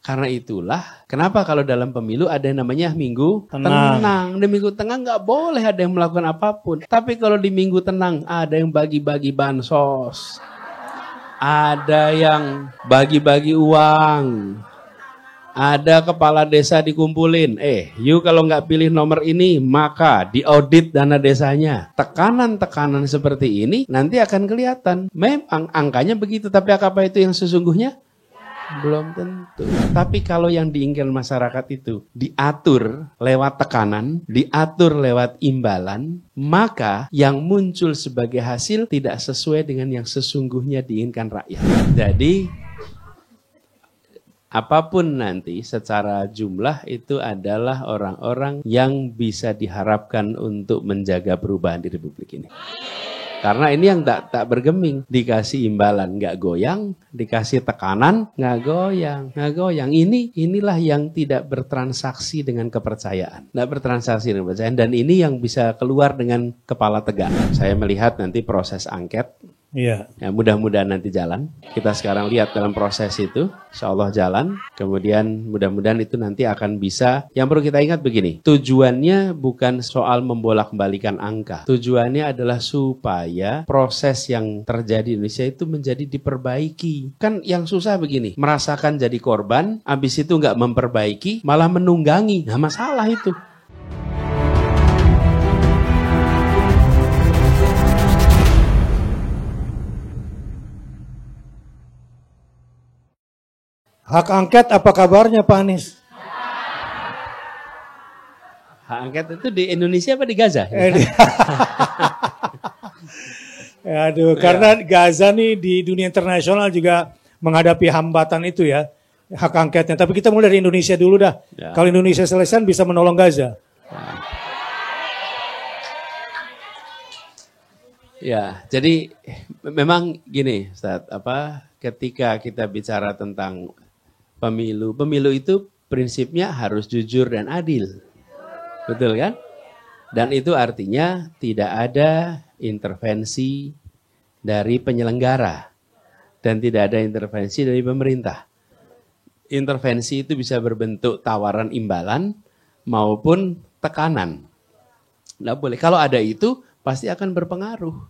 Karena itulah, kenapa kalau dalam pemilu ada yang namanya minggu tenang. Di minggu tenang nggak boleh ada yang melakukan apapun. Tapi kalau di minggu tenang ada yang bagi-bagi bansos. Ada yang bagi-bagi uang. Ada kepala desa dikumpulin. You kalau nggak pilih nomor ini, maka diaudit dana desanya. Tekanan-tekanan seperti ini nanti akan kelihatan. Memang angkanya begitu, tapi apa itu yang sesungguhnya? Belum tentu. Tapi kalau yang diinginkan masyarakat itu diatur lewat tekanan, diatur lewat imbalan, maka yang muncul sebagai hasil tidak sesuai dengan yang sesungguhnya diinginkan rakyat. Jadi apapun nanti secara jumlah itu adalah orang-orang yang bisa diharapkan untuk menjaga perubahan di Republik ini. Karena ini yang tak bergeming, dikasih imbalan nggak goyang, dikasih tekanan nggak goyang. Inilah yang tidak bertransaksi dengan kepercayaan, nggak bertransaksi dengan kepercayaan, dan ini yang bisa keluar dengan kepala tegak. Saya melihat nanti proses angket. Iya. Ya, mudah-mudahan nanti jalan. Kita sekarang lihat dalam proses itu, insya Allah jalan. Kemudian mudah-mudahan itu nanti akan bisa. Yang perlu kita ingat begini, tujuannya bukan soal membolak-balikan angka. Tujuannya adalah supaya proses yang terjadi di Indonesia itu menjadi diperbaiki. Kan yang susah begini, merasakan jadi korban, habis itu nggak memperbaiki, malah menunggangi. Nah, masalah itu. Hak angket apa kabarnya Pak Anies? Hak angket itu di Indonesia apa di Gaza? Aduh, karena Gaza nih di dunia internasional juga menghadapi hambatan itu ya, hak angketnya. Tapi kita mulai dari Indonesia dulu dah. Ya. Kalau Indonesia selesai bisa menolong Gaza. Ya, jadi memang gini, Ustaz, ketika kita bicara tentang pemilu itu prinsipnya harus jujur dan adil. Betul kan? Dan itu artinya tidak ada intervensi dari penyelenggara dan tidak ada intervensi dari pemerintah. Intervensi itu bisa berbentuk tawaran imbalan maupun tekanan. Nggak boleh. Kalau ada itu pasti akan berpengaruh.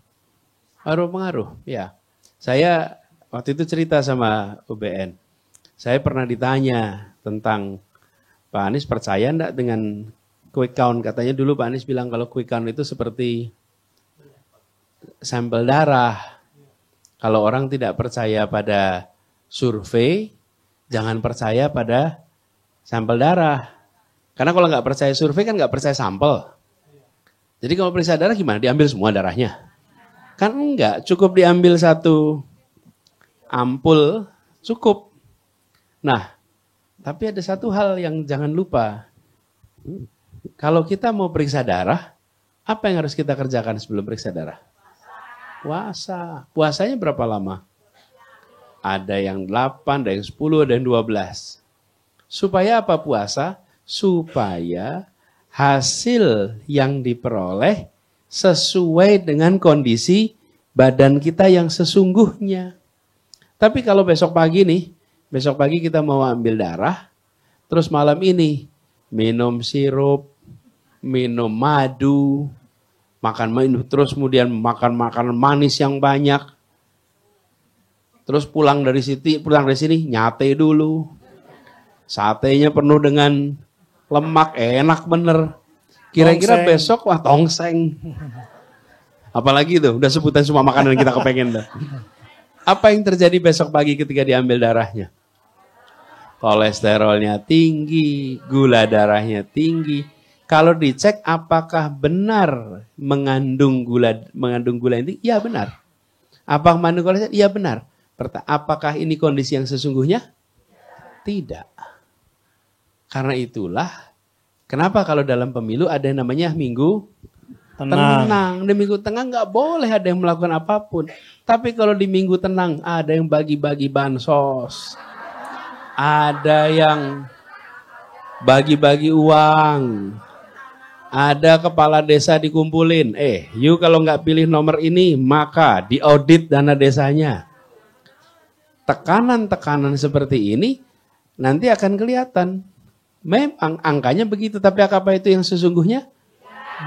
Berpengaruh, ya. Saya waktu itu cerita sama UBN. Saya pernah ditanya tentang Pak Anies percaya enggak dengan quick count. Katanya dulu Pak Anies bilang kalau quick count itu seperti sampel darah. Kalau orang tidak percaya pada survei, jangan percaya pada sampel darah. Karena kalau nggak percaya survei kan nggak percaya sampel. Jadi kalau periksa darah gimana? Diambil semua darahnya? Kan enggak, cukup diambil satu ampul, cukup. Nah, tapi ada satu hal yang jangan lupa. Kalau kita mau periksa darah, apa yang harus kita kerjakan sebelum periksa darah? Puasa. Puasanya berapa lama? Ada yang 8, ada yang 10, ada yang 12. Supaya apa puasa? Supaya hasil yang diperoleh sesuai dengan kondisi badan kita yang sesungguhnya. Tapi kalau besok pagi kita mau ambil darah, terus malam ini minum sirup, minum madu, terus kemudian makan makanan manis yang banyak, terus pulang dari sini nyate dulu, satenya penuh dengan lemak, enak bener. Kira-kira besok wah tongseng. Apalagi itu, udah sebutan semua makanan yang kita kepengen dah. Apa yang terjadi besok pagi ketika diambil darahnya? Kolesterolnya tinggi, gula darahnya tinggi. Kalau dicek apakah benar mengandung gula ini? Iya benar. Apakah mengandung kolesterol? Iya benar. Apakah ini kondisi yang sesungguhnya? Tidak. Karena itulah, kenapa kalau dalam pemilu ada yang namanya minggu tenang. Di minggu tenang nggak boleh ada yang melakukan apapun. Tapi kalau di minggu tenang ada yang bagi-bagi bansos. Ada yang bagi-bagi uang. Ada kepala desa dikumpulin. You kalau nggak pilih nomor ini, maka diaudit dana desanya. Tekanan-tekanan seperti ini nanti akan kelihatan. Memang angkanya begitu, tapi apa itu yang sesungguhnya?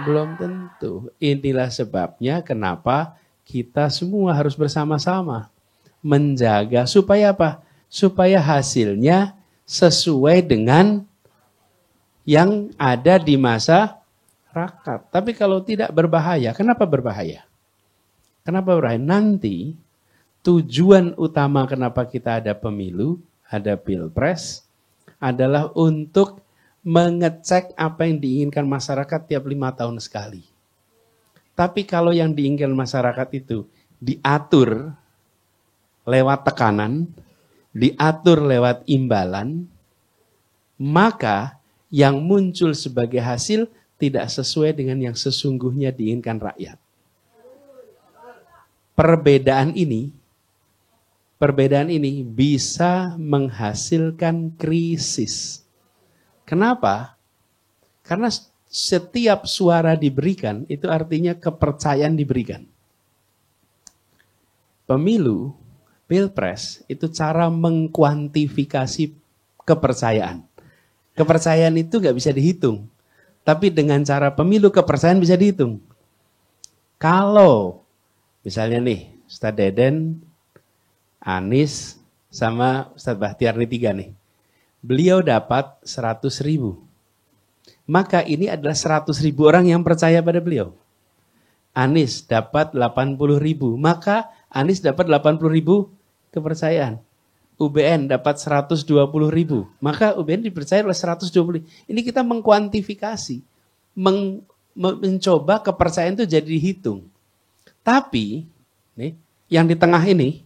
Belum tentu. Inilah sebabnya kenapa kita semua harus bersama-sama menjaga supaya apa? Supaya hasilnya sesuai dengan yang ada di masyarakat. Tapi kalau tidak berbahaya, kenapa berbahaya? Kenapa berbahaya? Nanti tujuan utama kenapa kita ada pemilu, ada pilpres, adalah untuk mengecek apa yang diinginkan masyarakat tiap 5 tahun sekali. Tapi kalau yang diinginkan masyarakat itu diatur lewat tekanan, diatur lewat imbalan, maka yang muncul sebagai hasil tidak sesuai dengan yang sesungguhnya diinginkan rakyat. Perbedaan ini bisa menghasilkan krisis. Kenapa? Karena setiap suara diberikan, itu artinya kepercayaan diberikan. Pemilu, pilpres, itu cara mengkuantifikasi kepercayaan. Kepercayaan itu nggak bisa dihitung. Tapi dengan cara pemilu, kepercayaan bisa dihitung. Kalau, misalnya nih, Ustadz Deden, Anies, sama Ustadz Bahtiar nih 3 nih. Beliau dapat 100.000. Maka ini adalah 100.000 orang yang percaya pada beliau. Anies dapat 80.000. Maka Anies dapat 80.000 kepercayaan. UBN dapat 120.000. Maka UBN dipercaya oleh 120. Ini kita mengkuantifikasi. Mencoba kepercayaan itu jadi dihitung. Tapi, nih, yang di tengah ini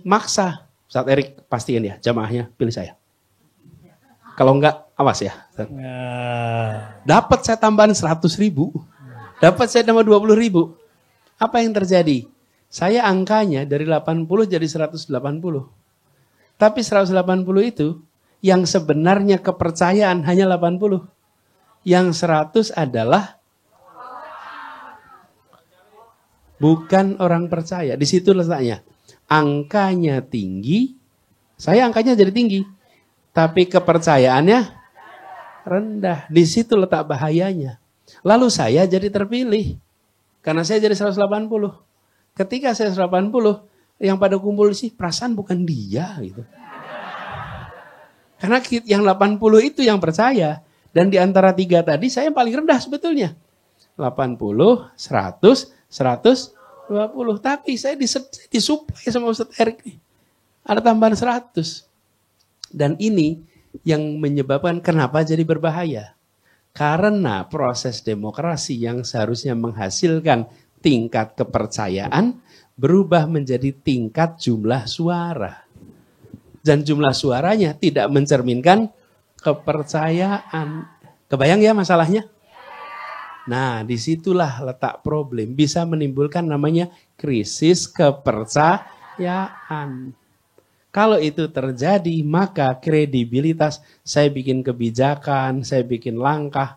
maksa. Ustadz Erik pastiin ya, jamaahnya pilih saya. Kalau enggak, awas ya. Dapat saya tambahan 100.000. Dapat saya tambah 20.000. Apa yang terjadi? Saya angkanya dari 80 jadi 180. Tapi 180 itu, yang sebenarnya kepercayaan hanya 80. Yang 100 adalah bukan orang percaya. Di situ letaknya. Angkanya tinggi, saya angkanya jadi tinggi. Tapi kepercayaannya rendah. Di situ letak bahayanya. Lalu saya jadi terpilih. Karena saya jadi 180. Ketika saya 180, yang pada kumpul sih perasaan bukan dia gitu. Karena yang 80 itu yang percaya. Dan di antara 3 tadi saya yang paling rendah sebetulnya. 80, 100, 120. Tapi saya disuplai sama Ustadz Erik nih. Ada tambahan 100. Dan ini yang menyebabkan kenapa jadi berbahaya. Karena proses demokrasi yang seharusnya menghasilkan tingkat kepercayaan berubah menjadi tingkat jumlah suara. Dan jumlah suaranya tidak mencerminkan kepercayaan. Kebayang ya masalahnya? Nah, disitulah letak problem. Bisa menimbulkan namanya krisis kepercayaan. Kalau itu terjadi, maka kredibilitas saya bikin kebijakan, saya bikin langkah.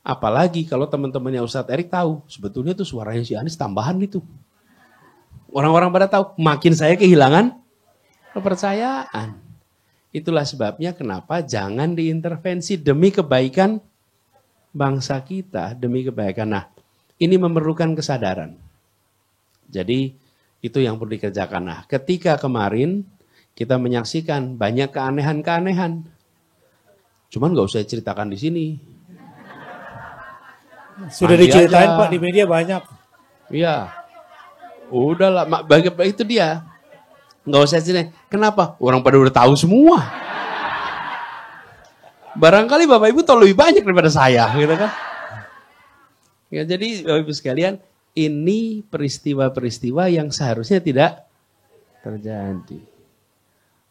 Apalagi kalau teman-temannya Ustadz Erik tahu, sebetulnya itu suaranya si Anies tambahan itu. Orang-orang pada tahu, makin saya kehilangan kepercayaan. Itulah sebabnya kenapa jangan diintervensi demi kebaikan bangsa kita, demi kebaikan. Nah, ini memerlukan kesadaran. Jadi, itu yang perlu dikerjakan. Nah, ketika kemarin kita menyaksikan banyak keanehan-keanehan. Cuman nggak usah ceritakan di sini. Sudah diceritain Pak, di media banyak. Iya. Udahlah, itu dia. Nggak usah cerita. Kenapa? Orang pada udah tahu semua. Barangkali Bapak Ibu tahu lebih banyak daripada saya, gitu kan? Ya, jadi Bapak Ibu sekalian, ini peristiwa-peristiwa yang seharusnya tidak terjadi.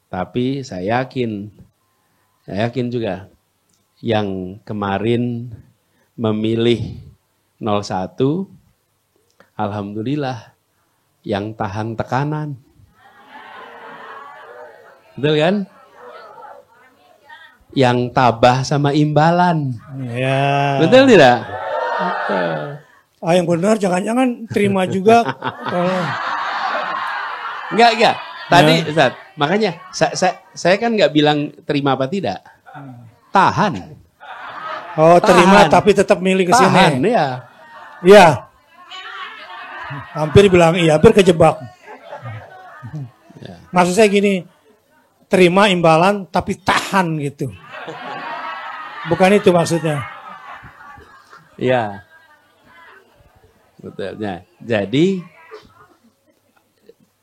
Tapi saya yakin juga yang kemarin memilih 01, alhamdulillah yang tahan tekanan. Betul kan? Yang tabah sama imbalan. Ya. Betul tidak? Betul. Yang benar jangan-jangan terima juga. Enggak. Tadi Ustaz, makanya saya Saya kan nggak bilang terima apa tidak. Tahan. Oh, terima tapi tetap milih ke sini. Tahan, ya. Iya. Hampir bilang iya, hampir kejebak. Ya. Maksud saya gini, terima imbalan tapi tahan gitu. Bukan itu maksudnya. Iya. Betul. Nah, jadi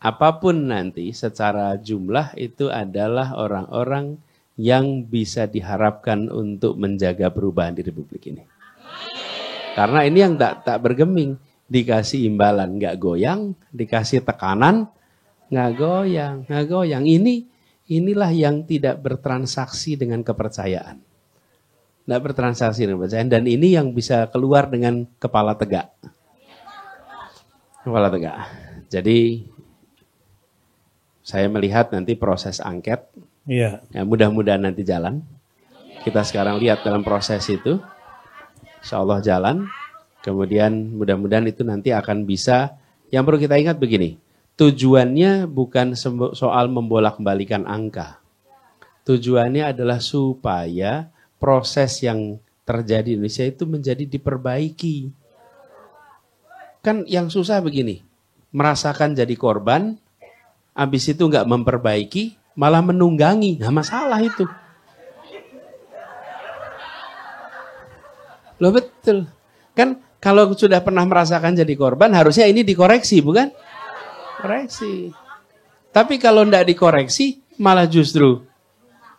apapun nanti secara jumlah itu adalah orang-orang yang bisa diharapkan untuk menjaga perubahan di Republik ini. Karena ini yang tak bergeming, dikasih imbalan nggak goyang, dikasih tekanan nggak goyang. Inilah yang tidak bertransaksi dengan kepercayaan. Nggak bertransaksi dengan kepercayaan, dan ini yang bisa keluar dengan kepala tegak. Kepala tegak. Jadi saya melihat nanti proses angket. Iya. Ya, mudah-mudahan nanti jalan. Kita sekarang lihat dalam proses itu. Insya Allah jalan. Kemudian mudah-mudahan itu nanti akan bisa. Yang perlu kita ingat begini. Tujuannya bukan soal membolak-balikan angka. Tujuannya adalah supaya proses yang terjadi di Indonesia itu menjadi diperbaiki. Kan yang susah begini. Merasakan jadi korban. Habis itu nggak memperbaiki. Malah menunggangi. Nah, masalah itu. Loh, betul. Kan kalau sudah pernah merasakan jadi korban, harusnya ini dikoreksi, bukan? Koreksi. Tapi kalau tidak dikoreksi, malah justru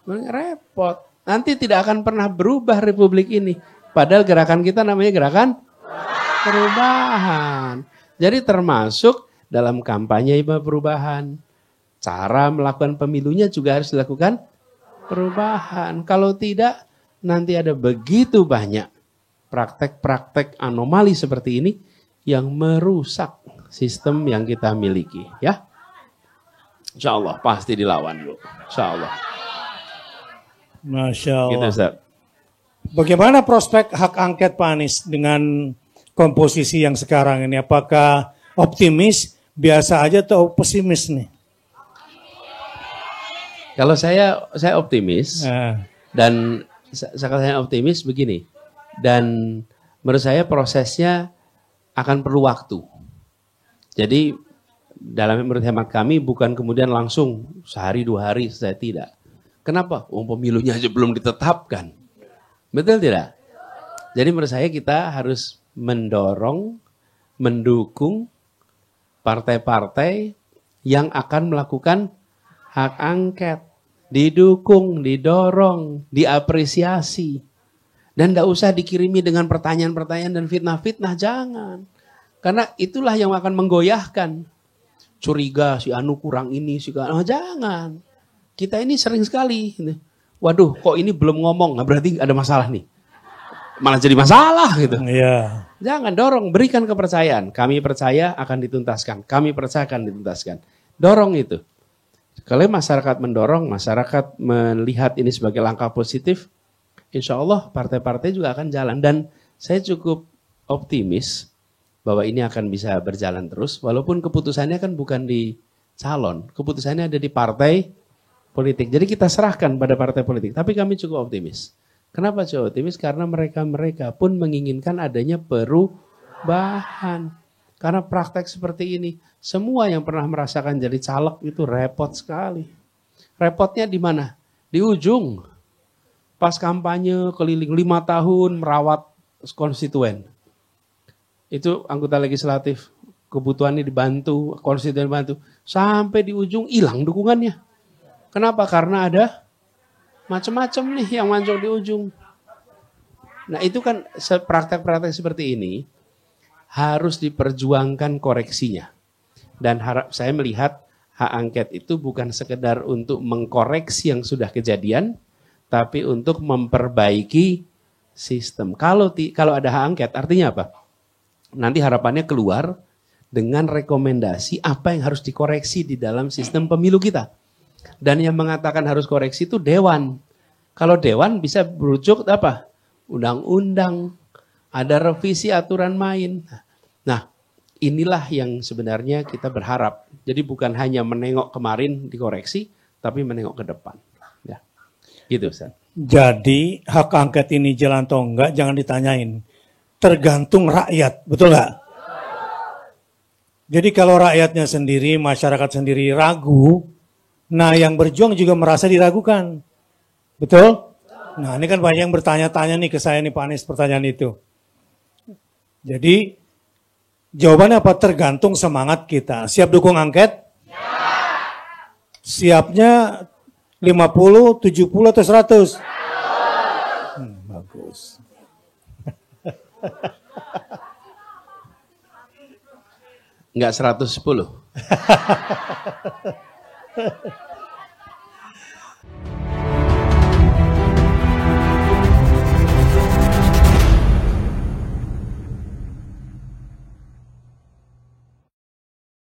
repot. Nanti tidak akan pernah berubah Republik ini. Padahal gerakan kita namanya gerakan perubahan. Jadi termasuk dalam kampanye perubahan. Cara melakukan pemilunya juga harus dilakukan perubahan. Kalau tidak, nanti ada begitu banyak praktek-praktek anomali seperti ini yang merusak sistem yang kita miliki. Ya, Insya Allah pasti dilawan dulu. Insya Allah. Masya Allah. Gitu, Ustaz. Bagaimana prospek hak angket Pak Anies dengan komposisi yang sekarang ini? Apakah optimis, biasa aja atau pesimis nih? Kalau saya optimis, dan saya optimis begini, dan menurut saya prosesnya akan perlu waktu. Jadi dalam menurut hemat kami bukan kemudian langsung sehari 2 hari saya tidak. Kenapa? Pemilunya aja belum ditetapkan. Betul tidak? Jadi menurut saya kita harus mendorong, mendukung partai-partai yang akan melakukan hak angket. Didukung, didorong, diapresiasi. Dan tidak usah dikirimi dengan pertanyaan-pertanyaan dan fitnah-fitnah, jangan. Karena itulah yang akan menggoyahkan. Curiga, si Anu kurang ini, si Anu, jangan. Kita ini sering sekali. Waduh, kok ini belum ngomong, nah, berarti ada masalah nih. Malah jadi masalah gitu. Iya. Jangan, dorong, berikan kepercayaan. Kami percaya akan dituntaskan. Kami percaya akan dituntaskan. Dorong itu. Kalau masyarakat mendorong, masyarakat melihat ini sebagai langkah positif, insya Allah partai-partai juga akan jalan. Dan saya cukup optimis bahwa ini akan bisa berjalan terus, walaupun keputusannya kan bukan di calon, keputusannya ada di partai politik. Jadi kita serahkan pada partai politik, tapi kami cukup optimis. Kenapa cukup optimis? Karena mereka pun menginginkan adanya perubahan. Karena praktek seperti ini, semua yang pernah merasakan jadi caleg itu repot sekali. Repotnya di mana? Di ujung. Pas kampanye keliling 5 tahun merawat konstituen. Itu anggota legislatif, kebutuhannya dibantu, konstituen dibantu. Sampai di ujung hilang dukungannya. Kenapa? Karena ada macam-macam nih yang muncul di ujung. Nah itu kan praktek-praktek seperti ini harus diperjuangkan koreksinya. Dan saya melihat hak angket itu bukan sekedar untuk mengkoreksi yang sudah kejadian, tapi untuk memperbaiki sistem. Kalau ada hak angket, artinya apa? Nanti harapannya keluar dengan rekomendasi apa yang harus dikoreksi di dalam sistem pemilu kita. Dan yang mengatakan harus koreksi itu dewan. Kalau dewan bisa berujuk apa? Undang-undang, ada revisi aturan main. Nah, inilah yang sebenarnya kita berharap. Jadi bukan hanya menengok kemarin dikoreksi, tapi menengok ke depan. Ya, gitu Ustaz. Jadi hak angket ini jalan atau enggak jangan ditanyain. Tergantung rakyat, betul nggak? Jadi kalau rakyatnya sendiri, masyarakat sendiri ragu, nah yang berjuang juga merasa diragukan. Betul? Nah ini kan banyak yang bertanya-tanya nih ke saya nih Pak Anies pertanyaan itu. Jadi jawabannya apa? Tergantung semangat kita. Siap dukung angket? Siapnya 50, 70 atau 100? Bagus. Enggak 110.